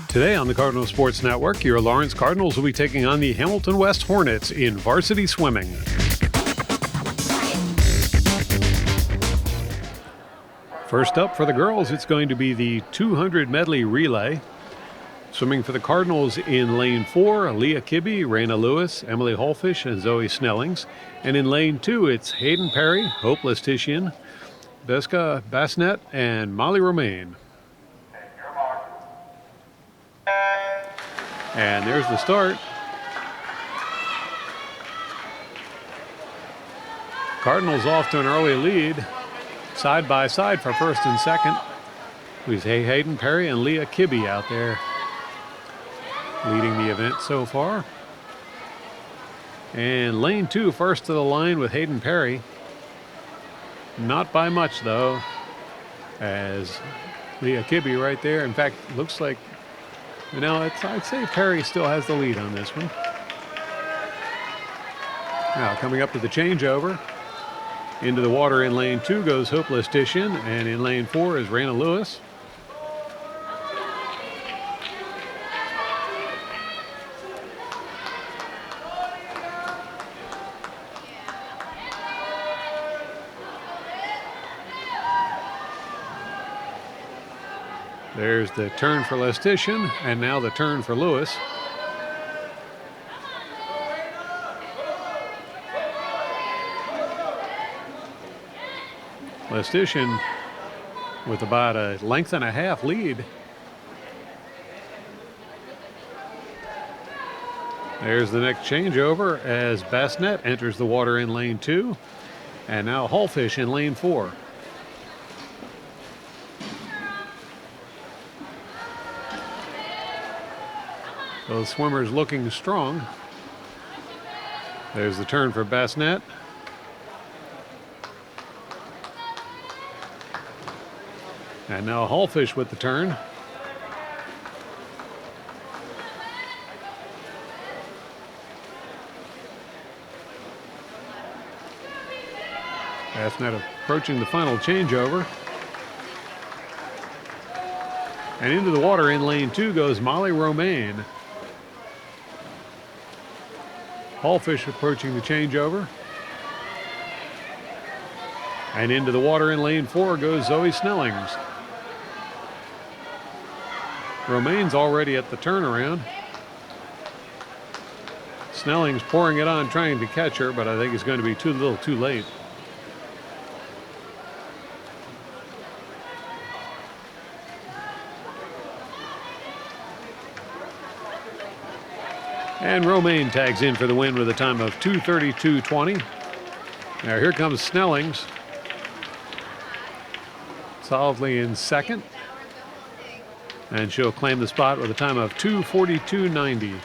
Today on the Cardinal Sports Network, your Lawrence Cardinals will be taking on the Hamilton West Hornets in varsity swimming. First up for the girls, it's going to be the 200 medley relay. Swimming for the Cardinals in lane 4, Leah Kibbe, Raina Lewis, Emily Holfish, and Zoe Snellings. And in lane 2, it's Hayden Perry, Hope Lestitian, Beska Bassnet, and Molly Romaine. And there's the start. Cardinals off to an early lead, side by side for first and second. With Hayden Perry and Leah Kibbe out there leading the event so far. And lane 2, first to the line with Hayden Perry. Not by much though, as Leah Kibbe right there. In fact, looks like, you know, I'd say Perry still has the lead on this one. Now coming up to the changeover. Into the water in lane 2 goes Hope Lestitian, and in lane 4 is Raina Lewis. There's the turn for Lestitian, and now the turn for Lewis. Lestitian with about a length and a half lead. There's the next changeover as Bassnet enters the water in lane 2, and now Holfish in lane 4. Both swimmers looking strong. There's the turn for Bassnet. And now Holfish with the turn. Bassnet approaching the final changeover. And into the water in lane 2 goes Molly Romaine. Holfish approaching the changeover. And into the water in lane 4 goes Zoe Snellings. Romaine's already at the turnaround. Snellings pouring it on, trying to catch her, but I think it's going to be too little too late. And Romaine tags in for the win with a time of 2:32.20. Now here comes Snellings. Solidly in second. And she'll claim the spot with a time of 2:42.90.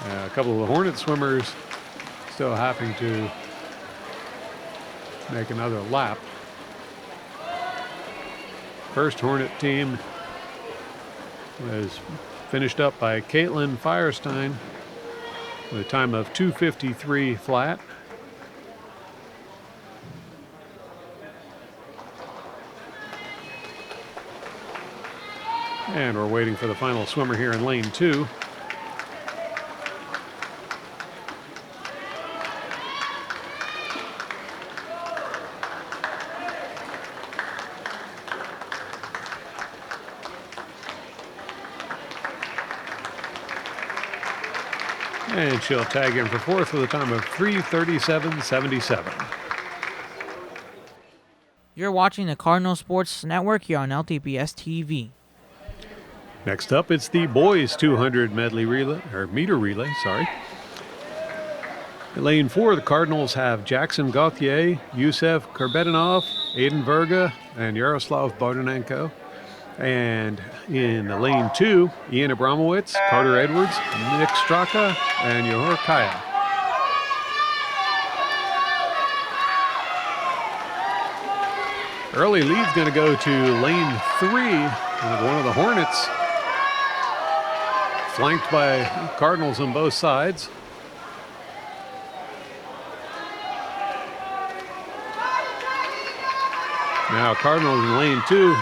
A couple of the Hornet swimmers still having to make another lap. First Hornet team was finished up by Caitlin Firestein with a time of 2:53 flat. And we're waiting for the final swimmer here in lane 2. And she'll tag in for fourth with a time of 3:37.77. You're watching the Cardinal Sports Network here on LTPS TV. Next up, it's the boys 200 medley relay, or meter relay, sorry. In lane 4, the Cardinals have Jackson Gauthier, Yusef Kurbetinov, Aiden Verga, and Yaroslav Bardonenko. And in lane 2, Ian Abramowitz, Carter Edwards, Nick Straka, and Yohor Kaya. Early lead's going to go to lane 3 with one of the Hornets, flanked by Cardinals on both sides. Now Cardinals in lane 2.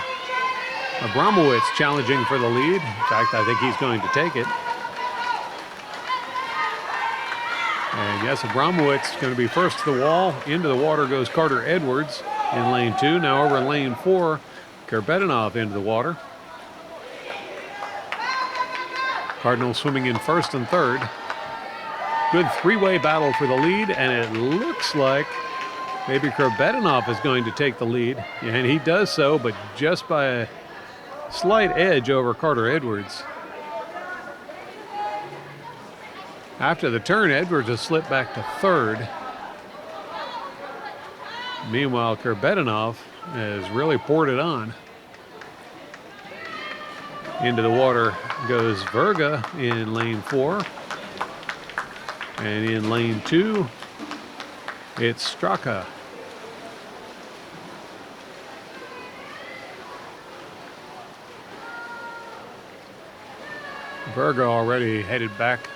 Abramowitz challenging for the lead. In fact, I think he's going to take it. And yes, Abramowitz is going to be first to the wall. Into the water goes Carter Edwards in lane 2. Now over in lane 4, Kerbetinov into the water. Cardinals swimming in first and third. Good three-way battle for the lead, and it looks like maybe Kerbetinov is going to take the lead. And he does so, but just by a slight edge over Carter Edwards. After the turn, Edwards has slipped back to third. Meanwhile, Kerbetinov has really poured it on. Into the water goes Verga in lane 4. And in lane 2, it's Straka. Verga already headed back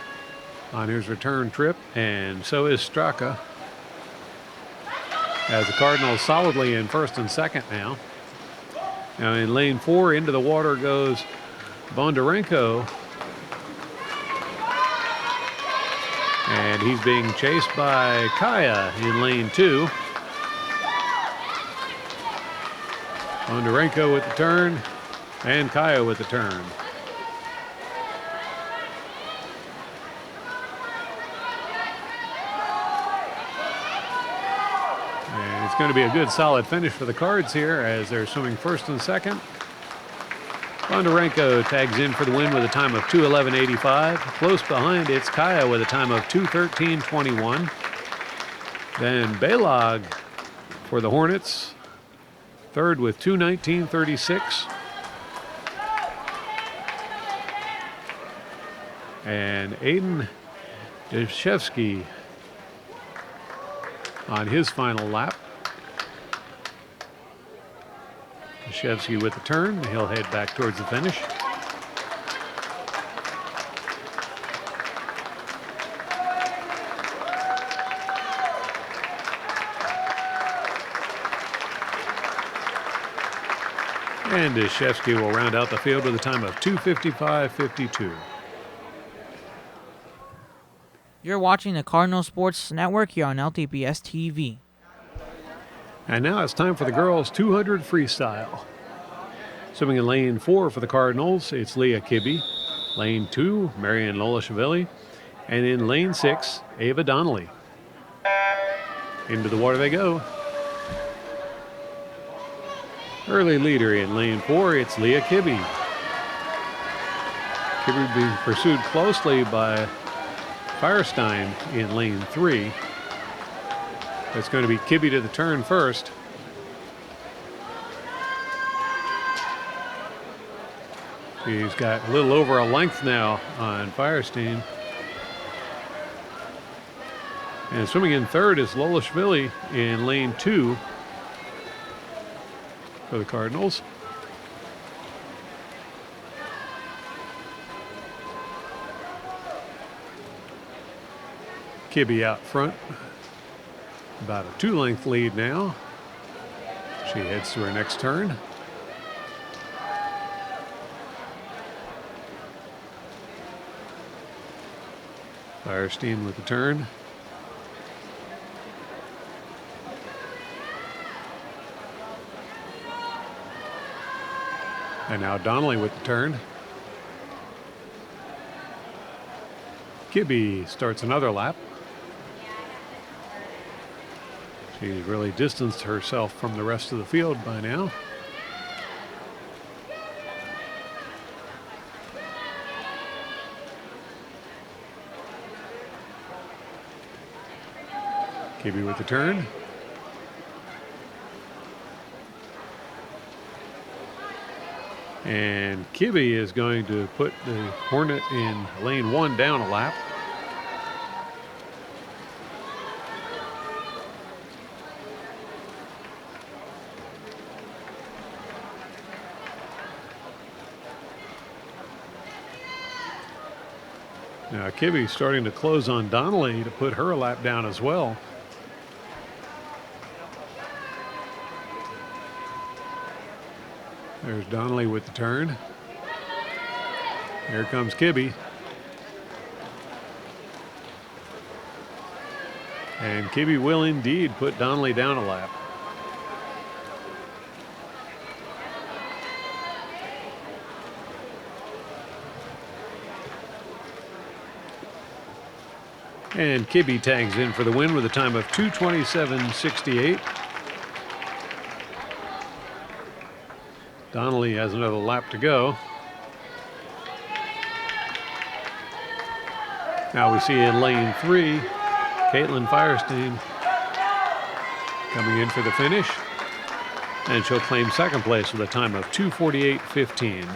on his return trip, and so is Straka. As the Cardinals solidly in first and second now. Now in lane 4, into the water goes Bondarenko. And he's being chased by Kaya in lane 2. Bondarenko with the turn, and Kaya with the turn. It's going to be a good solid finish for the Cards here as they're swimming first and second. Bondarenko tags in for the win with a time of 2:11.85. Close behind, it's Kaya with a time of 2:13.21. Then Belag for the Hornets, third with 2:19.36. And Aiden Deshevsky on his final lap. Deshevsky with the turn. He'll head back towards the finish. And Deshevsky will round out the field with a time of 2:55.52. You're watching the Cardinal Sports Network here on LTPS TV. And now it's time for the girls 200 freestyle. Swimming in lane 4 for the Cardinals, it's Leah Kibbe. Lane 2, Marian Lolashvili. And in lane 6, Ava Donnelly. Into the water they go. Early leader in lane 4, it's Leah Kibbe. Kibbe being pursued closely by Firestein in lane 3. It's going to be Kibbe to the turn first. He's got a little over a length now on Firestein. And swimming in third is Lolashvili in lane 2 for the Cardinals. Kibbe out front. About a 2-length lead now. She heads to her next turn. Firestein with the turn. And now Donnelly with the turn. Kibbe starts another lap. She's really distanced herself from the rest of the field by now. Kibbe with the turn. And Kibbe is going to put the Hornet in lane 1 down a lap. Now Kibbe starting to close on Donnelly to put her lap down as well. There's Donnelly with the turn. Here comes Kibbe. And Kibbe will indeed put Donnelly down a lap. And Kibbe tags in for the win with a time of 2:27.68. Donnelly has another lap to go. Now we see in lane 3, Caitlin Firestein coming in for the finish. And she'll claim second place with a time of 2:48.15.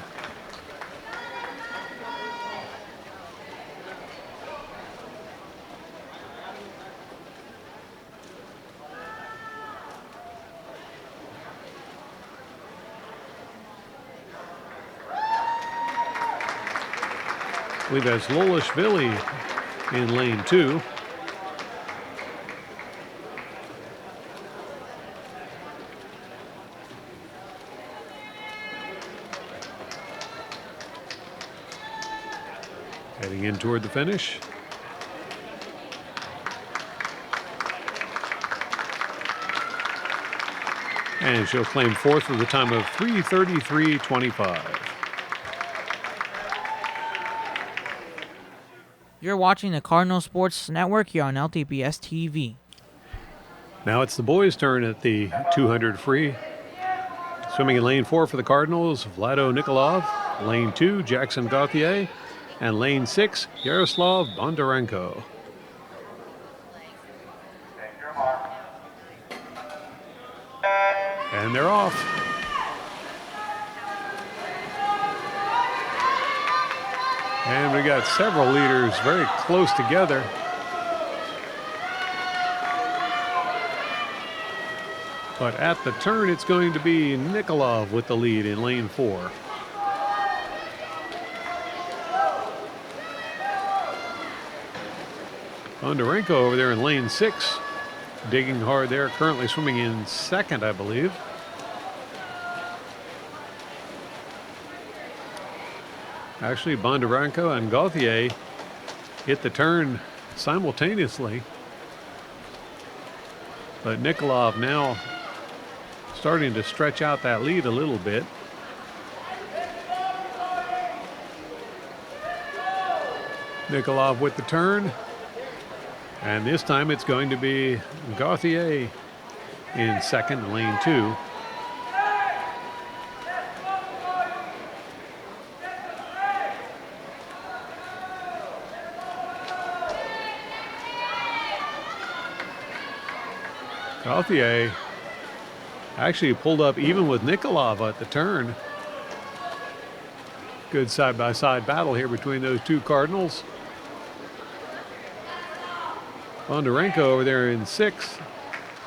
I believe that's Lolishvili in lane 2. Heading in toward the finish. And she'll claim fourth with a time of 3:33.25. You're watching the Cardinal Sports Network here on LTPS TV. Now it's the boys' turn at the 200 free. Swimming in lane 4 for the Cardinals, Vlado Nikolov. Lane 2, Jackson Gauthier. And lane 6, Yaroslav Bondarenko. And they're off. And we got several leaders very close together. But at the turn, it's going to be Nikolov with the lead in lane 4. Bondarenko over there in lane 6, digging hard there, currently swimming in second, I believe. Actually, Bondarenko and Gauthier hit the turn simultaneously. But Nikolov now starting to stretch out that lead a little bit. Nikolov with the turn. And this time it's going to be Gauthier in second, lane 2. Gauthier actually pulled up even with Nikolov at the turn. Good side-by-side battle here between those two Cardinals. Bondarenko over there in 6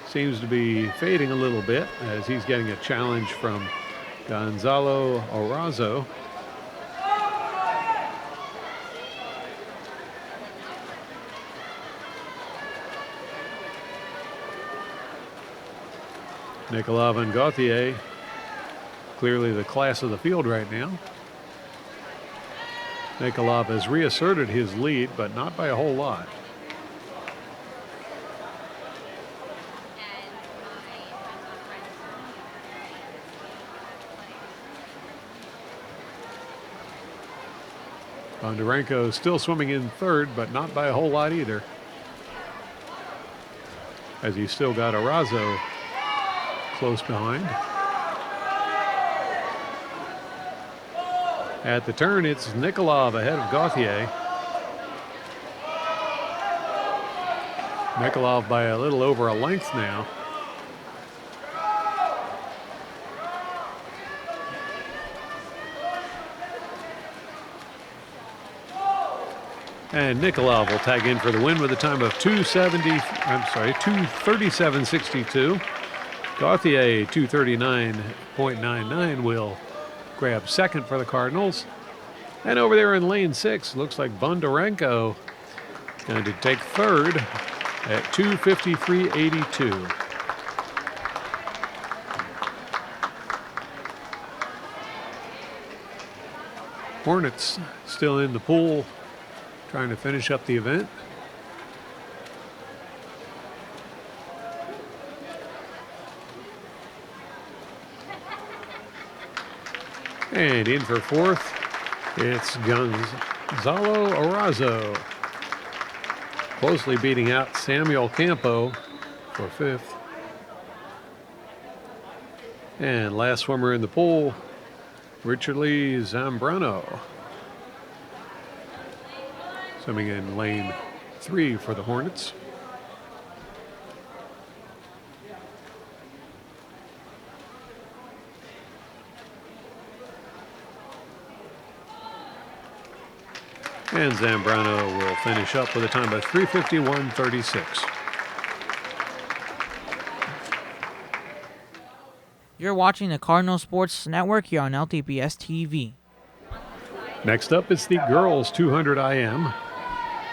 seems to be fading a little bit as he's getting a challenge from Gonzalo Orazo. Nikolov and Gauthier, clearly the class of the field right now. Nikolov has reasserted his lead, but not by a whole lot. Bondarenko still swimming in third, but not by a whole lot either, as he's still got Orazo close behind. At the turn, it's Nikolov ahead of Gauthier. Nikolov by a little over a length now. And Nikolov will tag in for the win with a time of 2:37.62. Gauthier, 2:39.99, will grab second for the Cardinals. And over there in lane 6, looks like Bondarenko going to take third at 2:53.82. Hornets still in the pool, trying to finish up the event. And in for fourth, it's Gonzalo Arazo, closely beating out Samuel Campo for fifth. And last swimmer in the pool, Richard Lee Zambrano, swimming in lane 3 for the Hornets. And Zambrano will finish up with a time of 3:51.36. You're watching the Cardinal Sports Network here on LTPS TV. Next up, it's the girls 200 IM.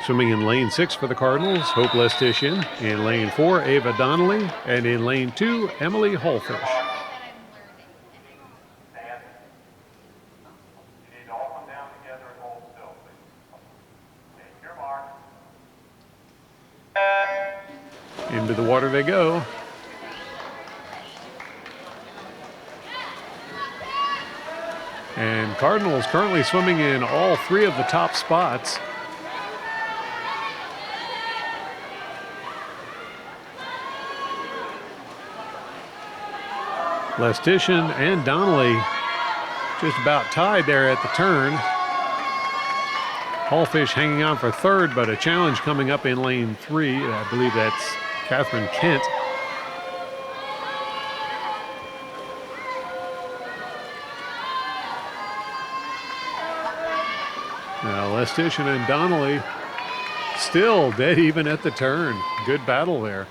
Swimming in lane 6 for the Cardinals, Hope Lestitian. In lane 4, Ava Donnelly. And in lane 2, Emily Holfish. Into the water they go. And Cardinals currently swimming in all 3 of the top spots. Lestitian and Donnelly just about tied there at the turn. Holfish hanging on for third, but a challenge coming up in lane 3. I believe that's Catherine Kent. Now Lestitian and Donnelly still dead even at the turn. Good battle there.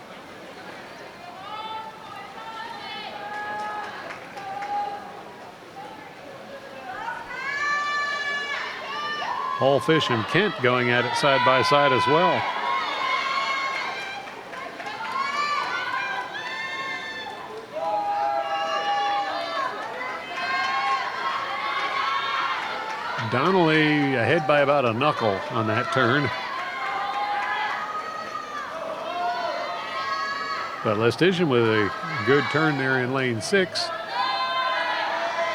Holfish and Kent going at it side by side as well. Donnelly ahead by about a knuckle on that turn. But Lestitian with a good turn there in lane 6.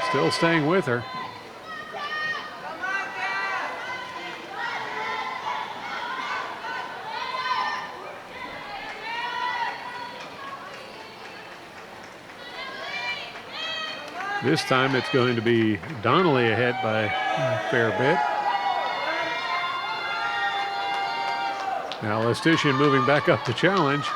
Still staying with her. This time it's going to be Donnelly ahead by a fair bit. Now Lestitian moving back up the challenge.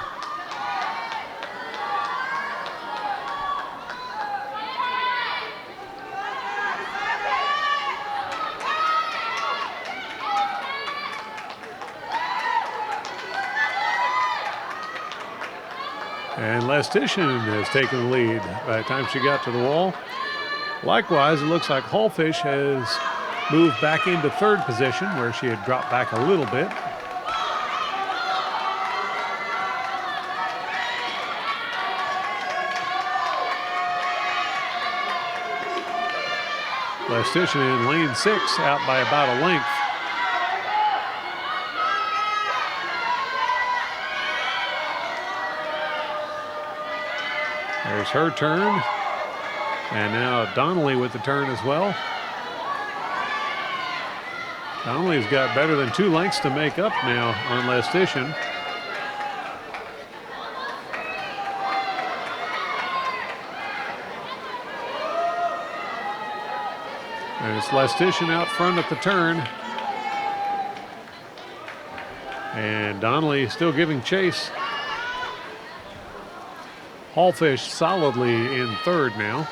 And Lestitian has taken the lead by the time she got to the wall. Likewise, it looks like Holfish has moved back into third position where she had dropped back a little bit. Lestitian in lane 6 out by about a length. There's her turn. And now Donnelly with the turn as well. Donnelly's got better than 2 lengths to make up now on Lestitian. And it's Lestitian out front at the turn. And Donnelly still giving chase. Holfish solidly in third now.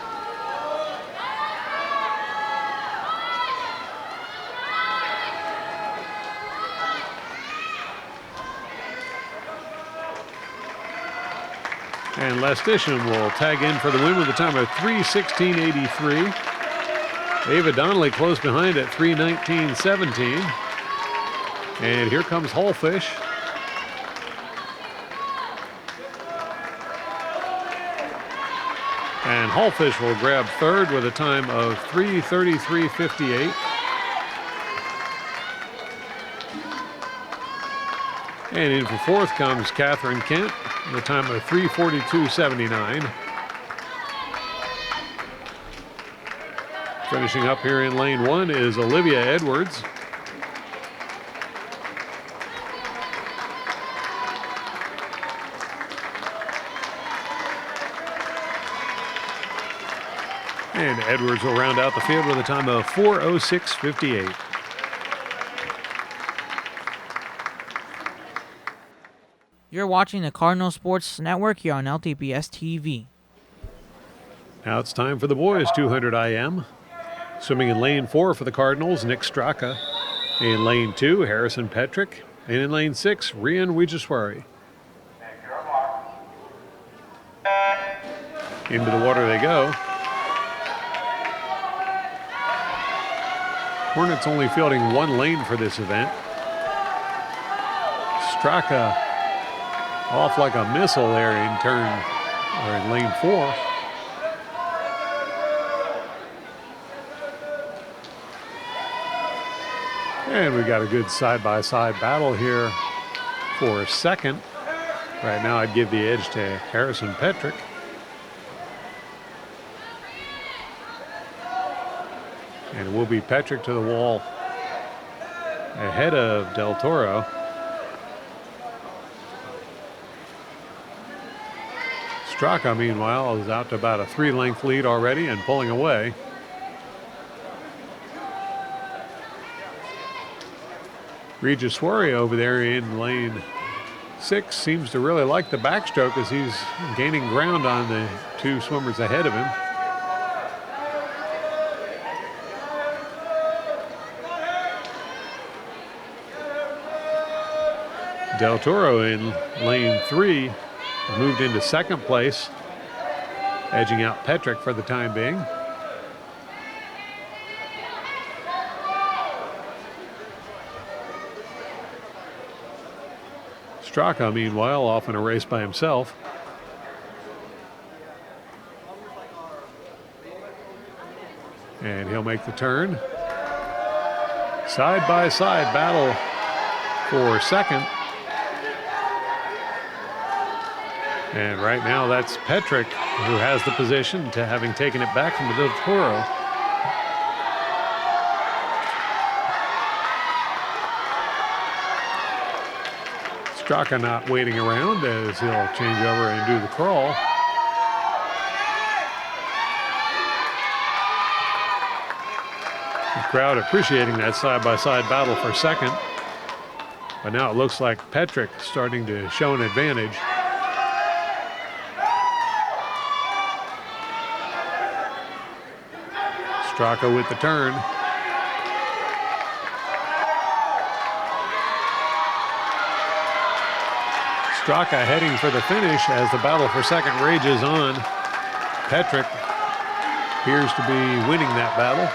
And Lestitian will tag in for the win with a time of 3:16.83. Ava Donnelly close behind at 3:19.17. And here comes Hallfish. And Hallfish will grab third with a time of 3:33.58. And in for fourth comes Catherine Kent with a time of 3:42.79. Finishing up here in lane one is Olivia Edwards. And Edwards will round out the field with a time of 4:06.58. You're watching the Cardinal Sports Network here on LTPS TV. Now it's time for the boys 200 IM. Swimming in lane 4 for the Cardinals, Nick Straka. In lane 2, Harrison Petrick. And in lane 6, Rian Wijeswari. Into the water they go. Hornets only fielding one lane for this event. Straka off like a missile there in lane 4. And we got a good side-by-side battle here for second. Right now I'd give the edge to Harrison Petrick. And it will be Petrick to the wall ahead of Del Toro. Straka, meanwhile, is out to about a 3-length lead already and pulling away. Wijeswari over there in lane 6 seems to really like the backstroke as he's gaining ground on the two swimmers ahead of him. Del Toro in lane 3 moved into second place, edging out Petrick for the time being. Straka, meanwhile, off in a race by himself. And he'll make the turn. Side-by-side battle for second. And right now that's Petrick who has the position to having taken it back from the Del Toro. Straka not waiting around as he'll change over and do the crawl. The crowd appreciating that side-by-side battle for second. But now it looks like Petrick starting to show an advantage. Straka with the turn. Straka heading for the finish as the battle for second rages on. Petrick appears to be winning that battle.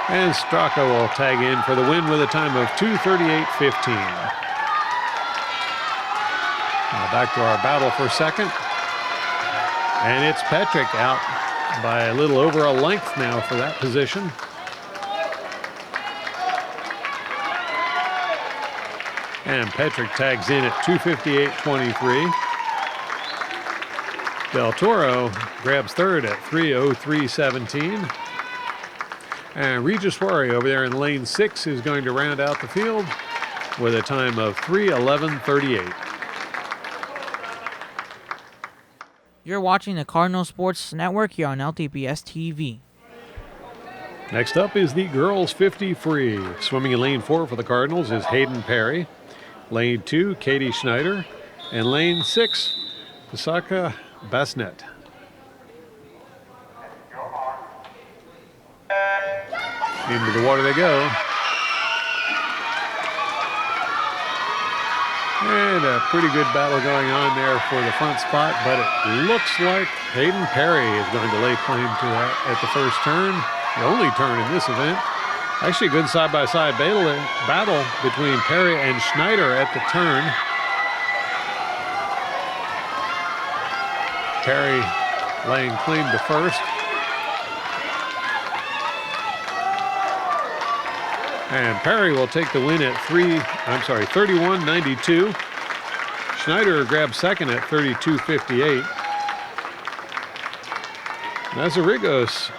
And Straka will tag in for the win with a time of 2:38.15. Now back to our battle for second. And it's Petrick out by a little over a length now for that position. And Petrick tags in at 2:58.23. Del Toro grabs third at 3:03.17. And Wijeswari over there in lane 6 is going to round out the field with a time of 3:11.38. You're watching the Cardinal Sports Network here on LTPS TV. Next up is the girls 50 free. Swimming in lane 4 for the Cardinals is Hayden Perry. Lane 2, Katie Schneider. And lane 6, Pisaka Basnet. Into the water they go. And a pretty good battle going on there for the front spot, but it looks like Hayden Perry is going to lay claim to that at the first turn, the only turn in this event. Actually, good side-by-side battle between Perry and Schneider at the turn. Perry laying claim to first. And Perry will take the win at 31.92. Schneider grabs second at 32.58. Mazarigos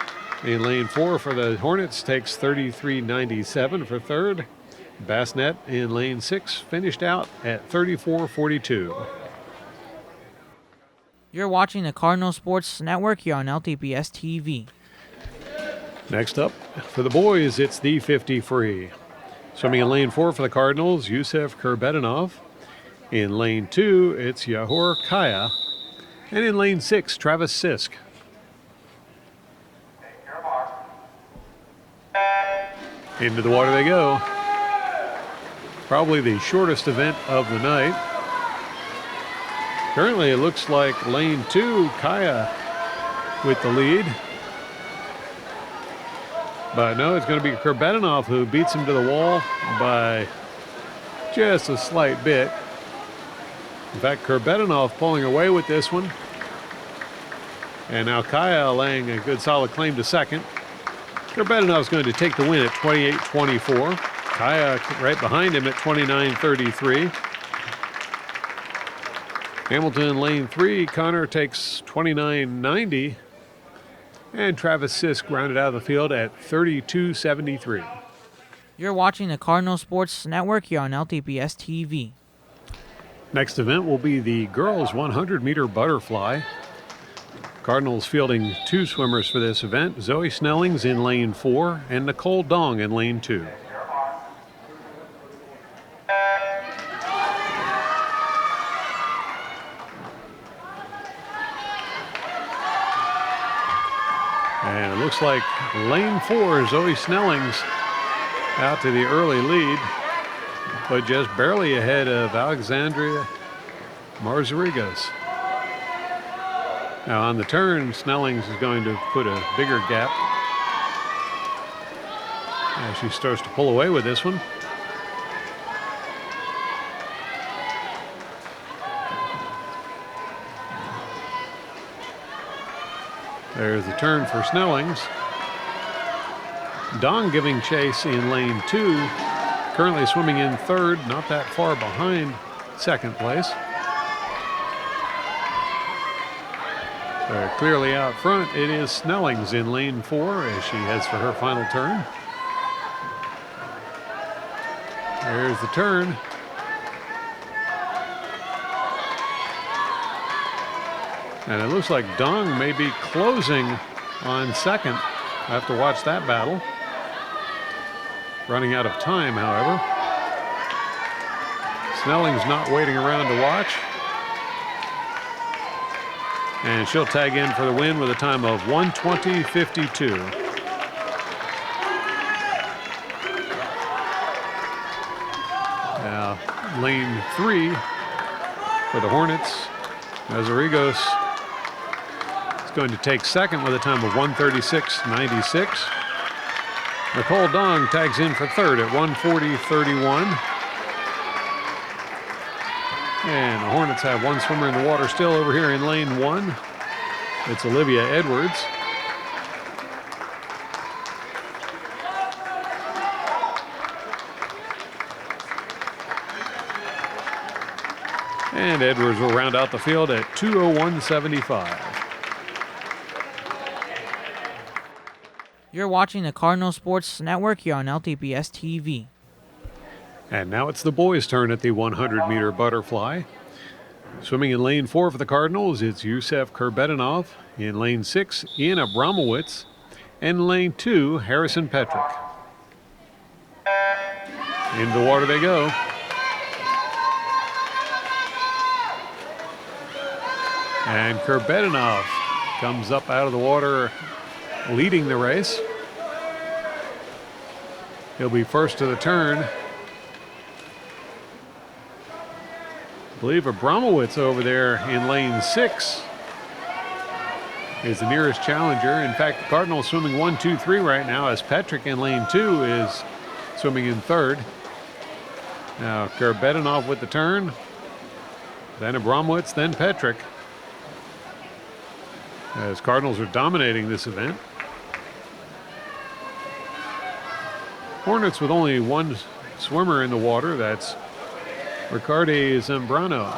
in lane 4 for the Hornets takes 33.97 for third. Bassnet in lane 6 finished out at 34.42. You're watching the Cardinal Sports Network here on LTPS TV. Next up, for the boys, it's the 50 free. Swimming in lane 4 for the Cardinals, Yusef Kurbedanov. In lane 2, it's Yahor Kaya. And in lane 6, Travis Sisk. Into the water they go. Probably the shortest event of the night. Currently, it looks like lane 2, Kaya with the lead. But no, it's going to be Kurbedanov who beats him to the wall by just a slight bit. In fact, Kurbedanov pulling away with this one. And now Kaya laying a good solid claim to second. Kurbedanov's going to take the win at 28.24. Kaya right behind him at 29.33. Hamilton lane 3, Connor takes 29.90. And Travis Sisk rounded out of the field at 32.73. You're watching the Cardinal Sports Network here on LTPS TV. Next event will be the girls 100-meter butterfly. Cardinals fielding 2 swimmers for this event. Zoe Snellings in lane 4 and Nicole Dong in lane 2. And it looks like lane 4, Zoe Snellings out to the early lead, but just barely ahead of Alexandria Marzarigos. Now on the turn, Snellings is going to put a bigger gap as she starts to pull away with this one. There's the turn for Snellings. Dong giving chase in lane 2. Currently swimming in third, not that far behind second place. Clearly out front, it is Snellings in lane 4 as she heads for her final turn. There's the turn. And it looks like Dong may be closing on second. I have to watch that battle. Running out of time, however. Snelling's not waiting around to watch. And she'll tag in for the win with a time of 1:20.52. Now, lane 3 for the Hornets. Mazarigos is going to take second with a time of 1:36.96. Nicole Dong tags in for third at 1:40.31. And the Hornets have one swimmer in the water still over here in lane 1. It's Olivia Edwards. And Edwards will round out the field at 2:01.75. You're watching the Cardinal Sports Network here on LTPS TV. And now it's the boys' turn at the 100-meter butterfly. Swimming in lane 4 for the Cardinals, it's Yusef Kurbedanov. In lane 6, Ian Abramowitz. And in lane 2, Harrison Petrick. Into the water they go. And Kurbedanov comes up out of the water, leading the race. He'll be first to the turn. believe Abramowitz over there in lane 6 is the nearest challenger. In fact, the Cardinals swimming 1, 2, 3 right now, as Petrick in lane 2 is swimming in 3rd. Now Kurbetinov with the turn, then Abramowitz, then Petrick, as Cardinals are dominating this event. Hornets with only one swimmer in the water, that's Riccardi Zambrano.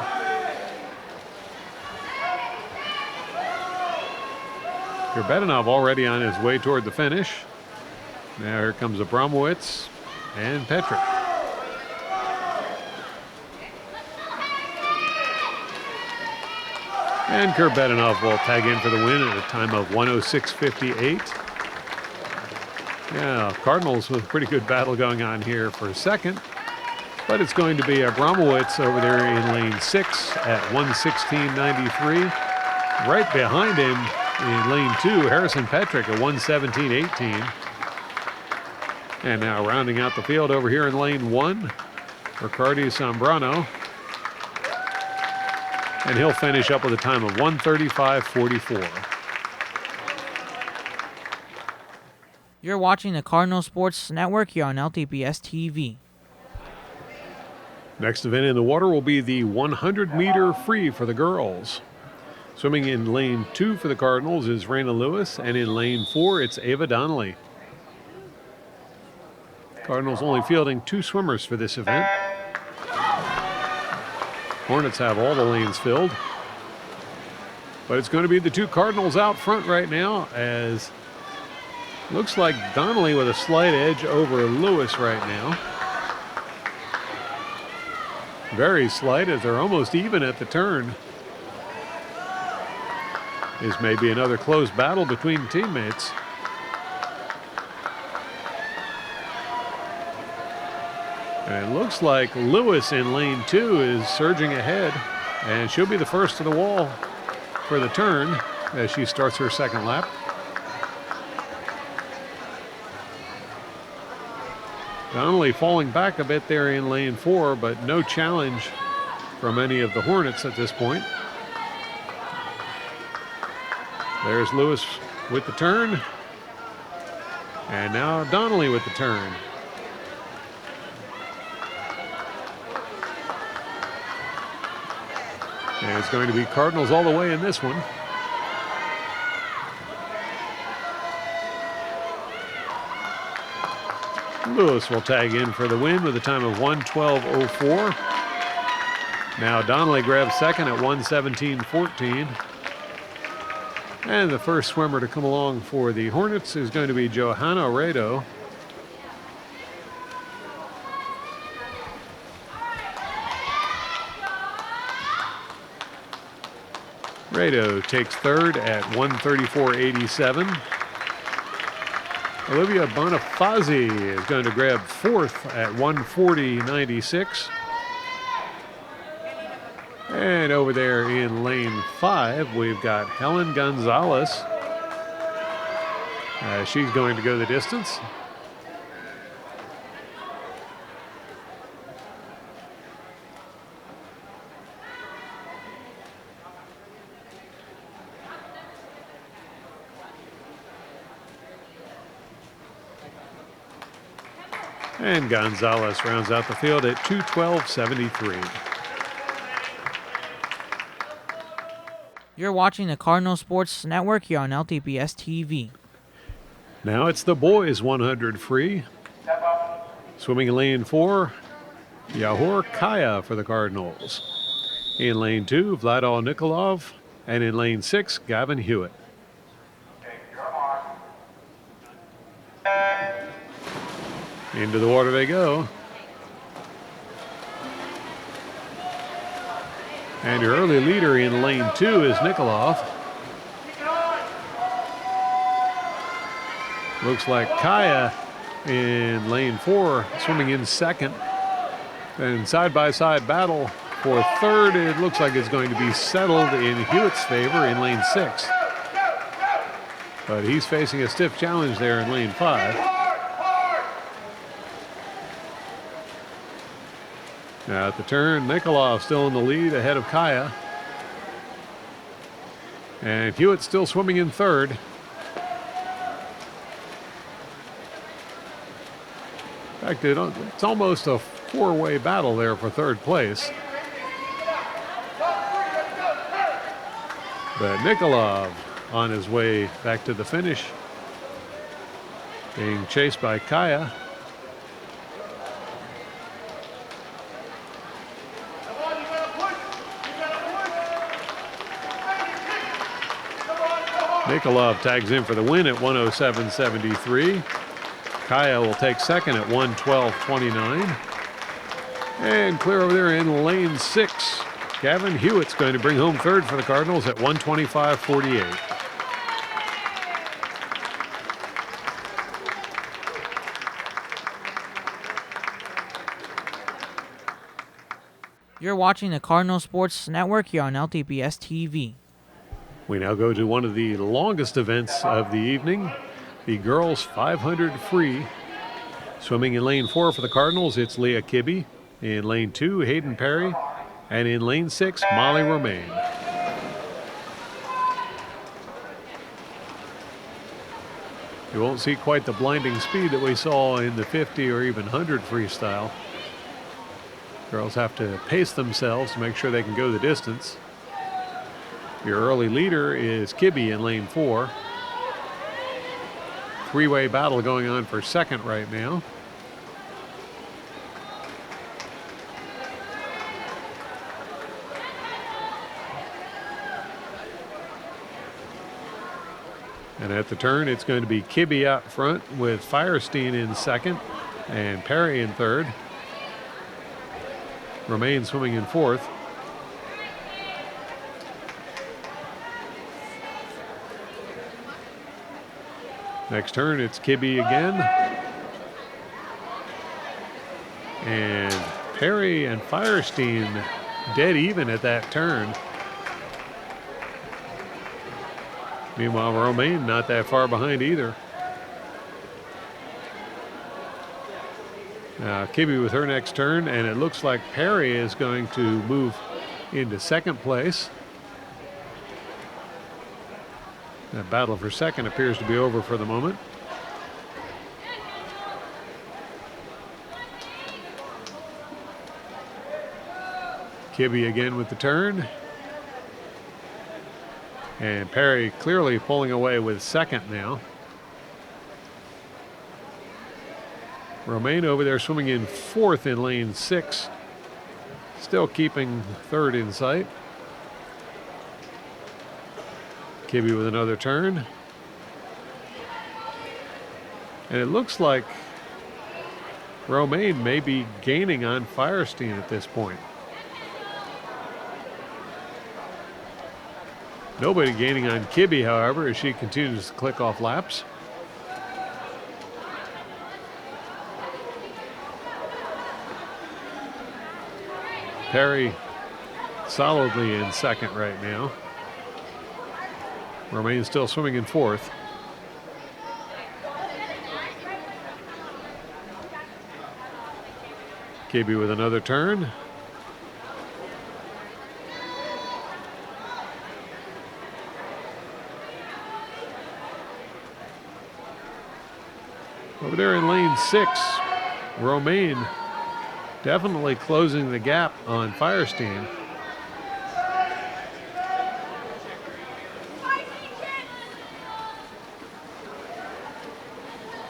Kurbetinov already on his way toward the finish. Now here comes Abramowitz and Petrick. And Kurbetinov will tag in for the win at a time of 1:06.58. Yeah, Cardinals with a pretty good battle going on here for second. But it's going to be Abramowitz over there in lane 6 at 1:16.93. Right behind him in lane 2, Harrison Petrick at 1:17.18. And now rounding out the field over here in lane 1, Riccardi Zambrano. And he'll finish up with a time of 1:35.44. You're watching the Cardinal Sports Network here on LTPS TV. Next event in the water will be the 100-meter free for the girls. Swimming in lane 2 for the Cardinals is Raina Lewis, and in lane 4 it's Ava Donnelly. Cardinals only fielding 2 swimmers for this event. Hornets have all the lanes filled. But it's going to be the 2 Cardinals out front right now, as looks like Donnelly with a slight edge over Lewis right now. Very slight, as they're almost even at the turn. This may be another close battle between teammates. And it looks like Lewis in lane 2 is surging ahead, and she'll be the first to the wall for the turn as she starts her second lap. Donnelly falling back a bit there in lane 4, but no challenge from any of the Hornets at this point. There's Lewis with the turn. And now Donnelly with the turn. And it's going to be Cardinals all the way in this one. Lewis will tag in for the win with a time of 1:12.04. Now Donnelly grabs second at 1:17.14. And the first swimmer to come along for the Hornets is going to be Johanna Rado. Rado takes third at 1:34.87. Olivia Bonifazi is going to grab fourth at 1:40.96. And over there in lane 5, we've got Helen Gonzalez. She's going to go the distance. And Gonzalez rounds out the field at 2:12.73. You're watching the Cardinal Sports Network here on LTPS TV. Now it's the boys 100 free. Swimming in lane 4, Yahor Kaya for the Cardinals. In lane 2, Vladol Nikolov. And in lane 6, Gavin Hewitt. Into the water they go. And your early leader in lane 2 is Nikolov. Looks like Kaya in lane 4 swimming in second. And side-by-side battle for third. It looks like it's going to be settled in Hewitt's favor in lane 6. But he's facing a stiff challenge there in lane 5. Now at the turn, Nikolov still in the lead ahead of Kaya. And Hewitt still swimming in third. In fact, it's almost a four-way battle there for third place. But Nikolov on his way back to the finish, being chased by Kaya. Nikolov tags in for the win at 107.73. Kaya will take second at 112.29. And clear over there in lane 6. Gavin Hewitt's going to bring home third for the Cardinals at 125.48. You're watching the Cardinal Sports Network here on LTPS TV. We now go to one of the longest events of the evening, the girls 500 free. Swimming in lane 4 for the Cardinals, it's Leah Kibbe. In lane 2, Hayden Perry. And in lane 6, Molly Romaine. You won't see quite the blinding speed that we saw in the 50 or even 100 freestyle. Girls have to pace themselves to make sure they can go the distance. Your early leader is Kibbe in lane 4. Three-way battle going on for second right now. And at the turn, it's going to be Kibbe out front with Firestein in second and Perry in third. Romaine swimming in fourth. Next turn, it's Kibbe again. And Perry and Firestein dead even at that turn. Meanwhile, Romaine not that far behind either. Kibbe with her next turn, and it looks like Perry is going to move into second place. That battle for second appears to be over for the moment. Kibbe again with the turn. And Perry clearly pulling away with second now. Romaine over there swimming in fourth in lane 6. Still keeping third in sight. Kibbe with another turn. And it looks like Romaine may be gaining on Firestein at this point. Nobody gaining on Kibbe, however, as she continues to click off laps. Perry solidly in second right now. Romaine still swimming in fourth. Kibbe with another turn. Over there in lane 6, Romaine definitely closing the gap on Firestein.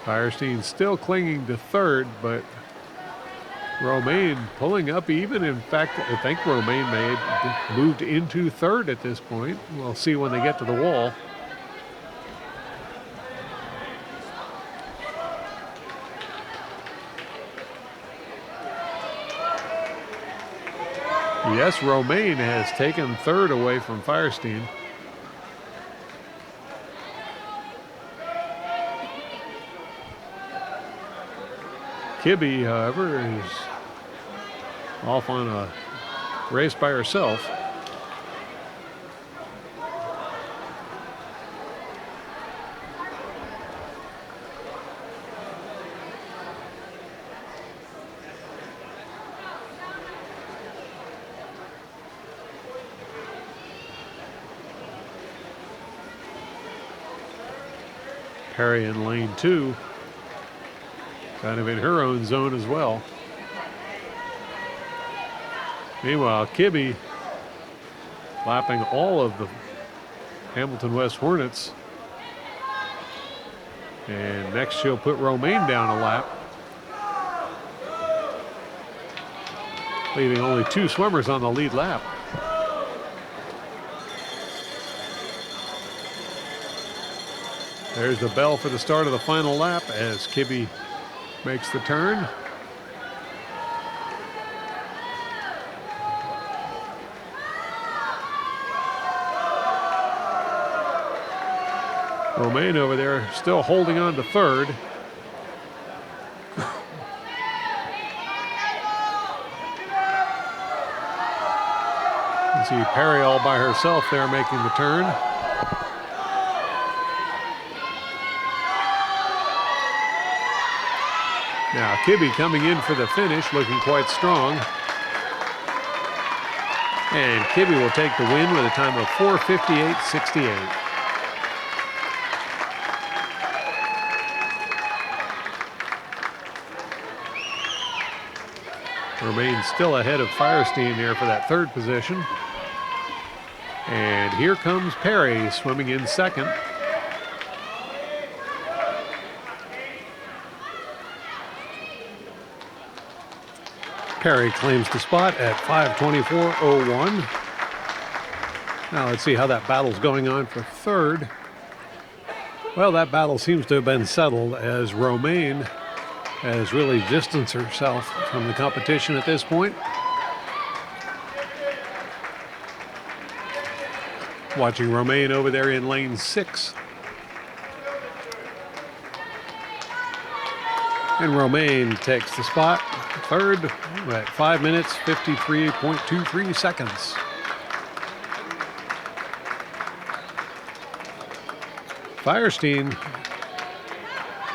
Firestein still clinging to third, but Romaine pulling up even. In fact, I think Romaine may have moved into third at this point. We'll see when they get to the wall. Yes, Romaine has taken third away from Firestein. Kibbe, however, is off on a race by herself. Perry in lane 2, kind of in her own zone as well. Meanwhile, Kibbe lapping all of the Hamilton West Hornets. And next she'll put Romaine down a lap, leaving only 2 swimmers on the lead lap. There's the bell for the start of the final lap as Kibbe makes the turn. Romaine over there still holding on to third. You see Perry all by herself there making the turn. Now Kibbe coming in for the finish, looking quite strong. And Kibbe will take the win with a time of 4:58.68. Remains still ahead of Firestein there for that third position. And here comes Perry swimming in second. Perry claims the spot at 5:24.01. Now let's see how that battle's going on for third. Well, that battle seems to have been settled as Romaine has really distanced herself from the competition at this point. Watching Romaine over there in lane 6. And Romaine takes the spot, third, at 5 minutes, 53.23 seconds. Firestein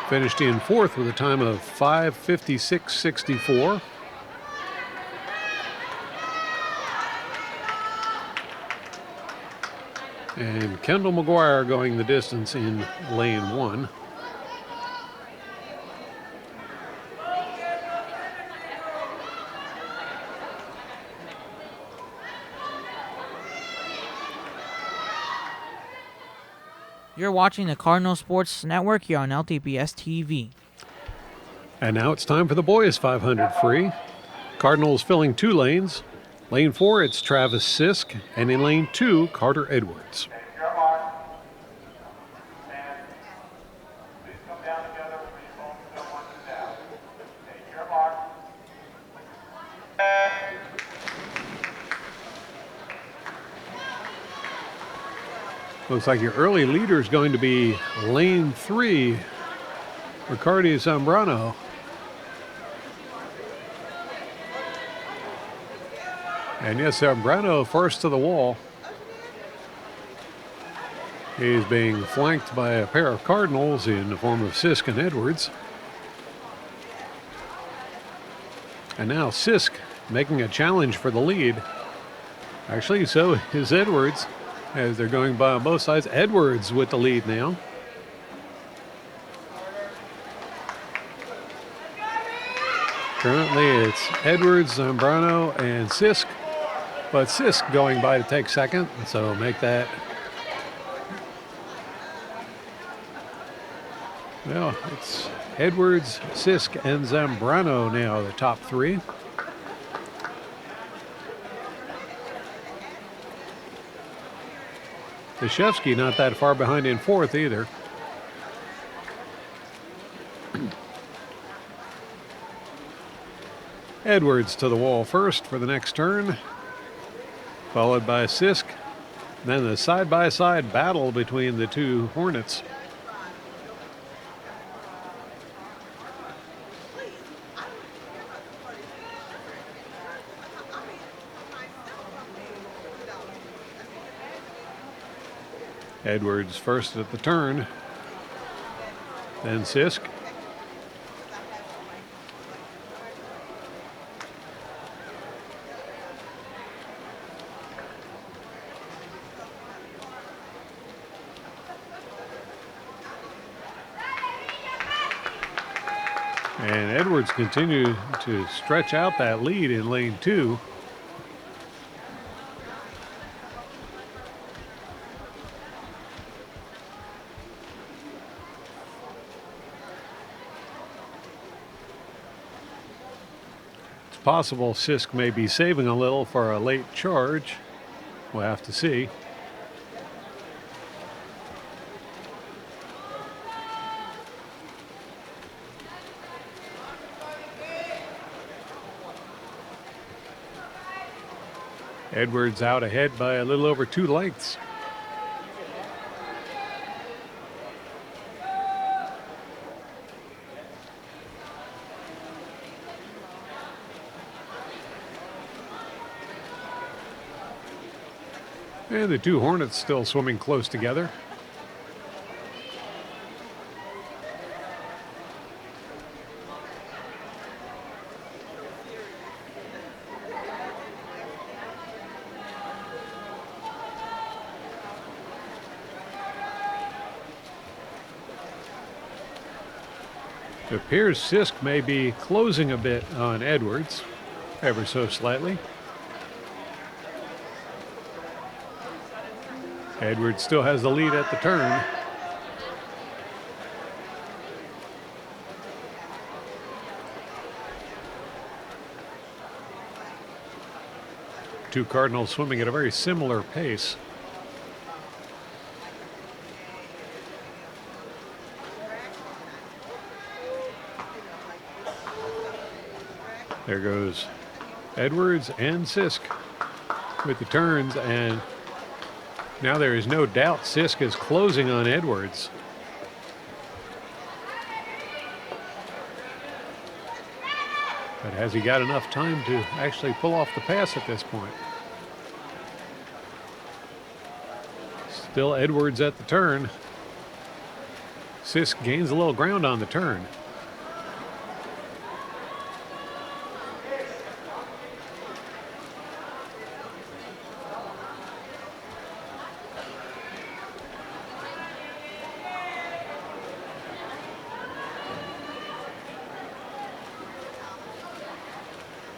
finished in fourth with a time of 5:56.64. And Kendall McGuire going the distance in lane 1. You're watching the Cardinal Sports Network here on LTPS TV. And now it's time for the boys 500 free. Cardinals filling 2 lanes. Lane 4, it's Travis Sisk, and in lane 2, Carter Edwards. Looks like your early leader is going to be lane 3, Riccardi Zambrano. And yes, Zambrano first to the wall. He's being flanked by a pair of Cardinals in the form of Sisk and Edwards. And now Sisk making a challenge for the lead. Actually, so is Edwards, as they're going by on both sides. Edwards with the lead now. Currently it's Edwards, Zambrano, and Sisk. But Sisk going by to take second, so make that. Well, it's Edwards, Sisk, and Zambrano now, the top 3. Deshevsky not that far behind in fourth either. Edwards to the wall first for the next turn, followed by Sisk. Then the side-by-side battle between the 2 Hornets. Edwards first at the turn, then Sisk. And Edwards continue to stretch out that lead in lane 2. It's possible Sisk may be saving a little for a late charge. We'll have to see. Edwards out ahead by a little over 2 lengths. And the two Hornets still swimming close together. It appears Sisk may be closing a bit on Edwards, ever so slightly. Edwards still has the lead at the turn. Two Cardinals swimming at a very similar pace. There goes Edwards and Sisk with the turns, and now there is no doubt Sisk is closing on Edwards. But has he got enough time to actually pull off the pass at this point? Still Edwards at the turn. Sisk gains a little ground on the turn.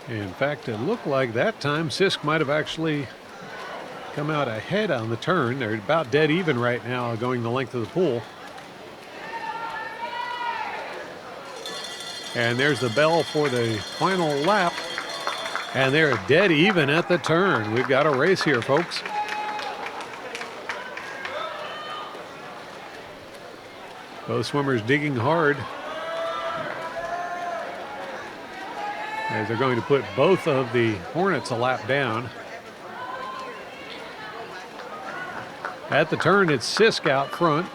In fact, it looked like that time Sisk might have actually come out ahead on the turn. They're about dead even right now going the length of the pool. And there's the bell for the final lap. And they're dead even at the turn. We've got a race here, folks. Both swimmers digging hard, as they're going to put both of the Hornets a lap down. At the turn, it's Sisk out front.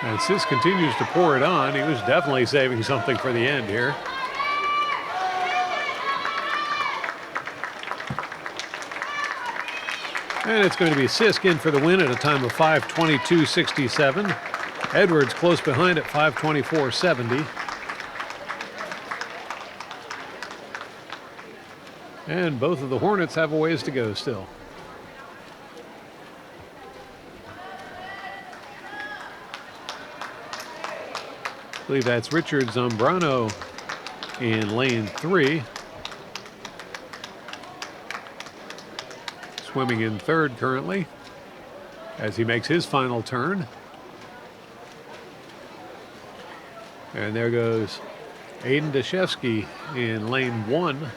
And Sisk continues to pour it on. He was definitely saving something for the end here. And it's going to be Sisk in for the win at a time of 5:22.67. Edwards close behind at 5:24.70. And both of the Hornets have a ways to go still. I believe that's Richard Zambrano in lane 3. Swimming in third currently as he makes his final turn. And there goes Aiden Dashevsky in lane 1,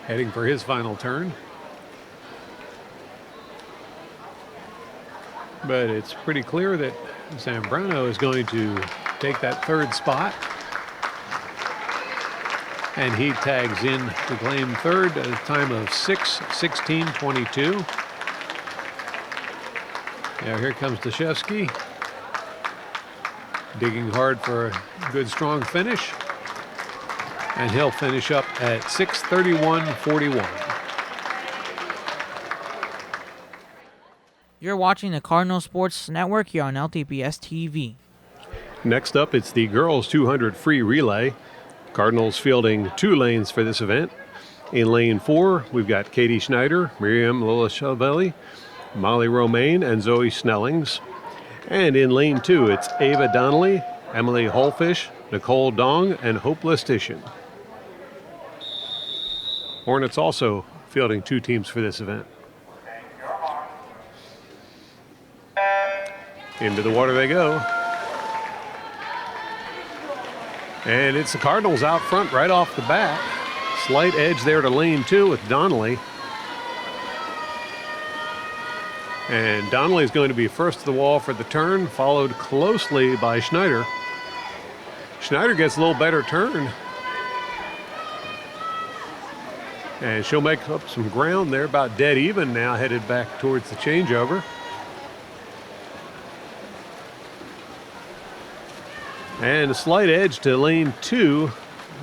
heading for his final turn. But it's pretty clear that Zambrano is going to take that third spot. And he tags in to claim third at a time of 6:16.22. Now here comes Dashevsky, digging hard for a good strong finish. And he'll finish up at 6:31.41. You're watching the Cardinal Sports Network here on LTPS TV. Next up, it's the girls 200 free relay. Cardinals fielding 2 lanes for this event. In lane 4, we've got Katie Schneider, Miriam Lolachavelli, Molly Romaine, and Zoe Snellings. And in lane 2, it's Ava Donnelly, Emily Holfish, Nicole Dong, and Hope Lestitian. Hornets also fielding 2 teams for this event. Into the water they go. And it's the Cardinals out front right off the bat. Slight edge there to lane 2 with Donnelly. And Donnelly is going to be first to the wall for the turn, followed closely by Schneider. Schneider gets a little better turn. And she'll make up some ground there, about dead even now, headed back towards the changeover. And a slight edge to lane 2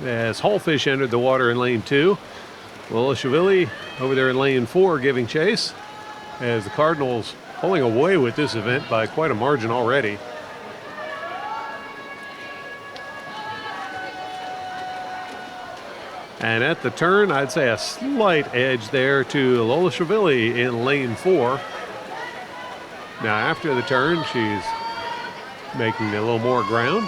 as Holfish entered the water in lane 2. Lilishvili over there in lane 4 giving chase, as the Cardinals pulling away with this event by quite a margin already. And at the turn, I'd say a slight edge there to Lilishvili in lane 4. Now after the turn, she's making a little more ground.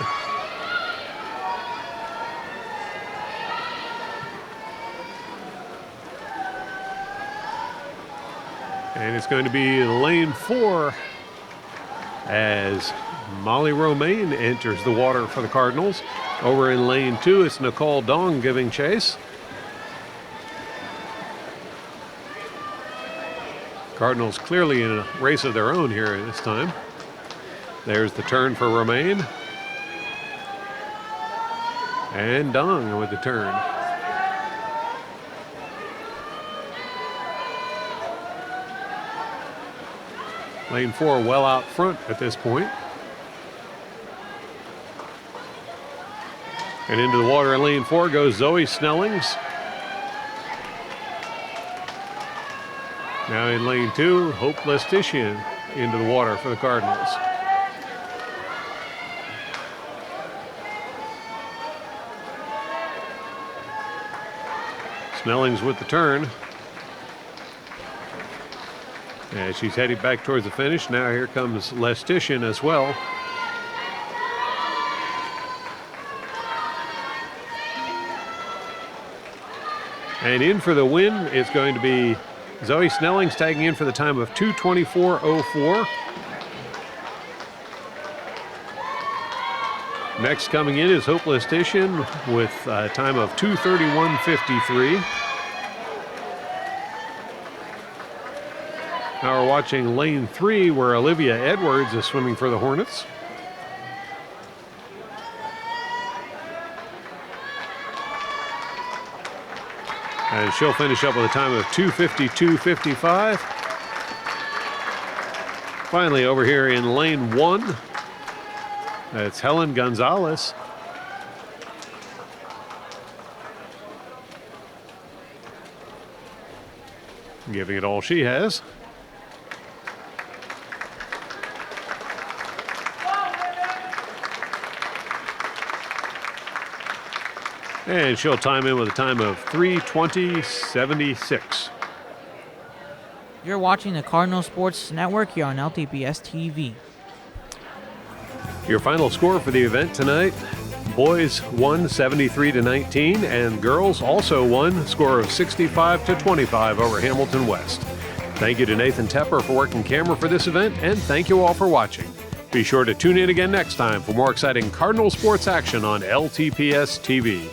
And it's going to be lane 4 as Molly Romaine enters the water for the Cardinals. Over in lane 2, it's Nicole Dong giving chase. Cardinals clearly in a race of their own here this time. There's the turn for Romaine. And Dong with the turn. Lane 4 well out front at this point. And into the water in lane 4 goes Zoe Snellings. Now in lane 2, Hope Lestitian into the water for the Cardinals. Snellings with the turn. And she's heading back towards the finish. Now here comes Lestitian as well. And in for the win, it's going to be Zoe Snellings tagging in for the time of 2:24.04. Next coming in is Hope Lestitian with a time of 2:31.53. Now we're watching lane 3 where Olivia Edwards is swimming for the Hornets. And she'll finish up with a time of 2:52.55. Finally over here in lane 1, it's Helen Gonzalez. Giving it all she has. And she'll time in with a time of 3:20.76. You're watching the Cardinal Sports Network here on LTPS TV. Your final score for the event tonight: boys won 73-19, and girls also won, score of 65-25 over Hamilton West. Thank you to Nathan Tepper for working camera for this event, and thank you all for watching. Be sure to tune in again next time for more exciting Cardinal sports action on LTPS TV.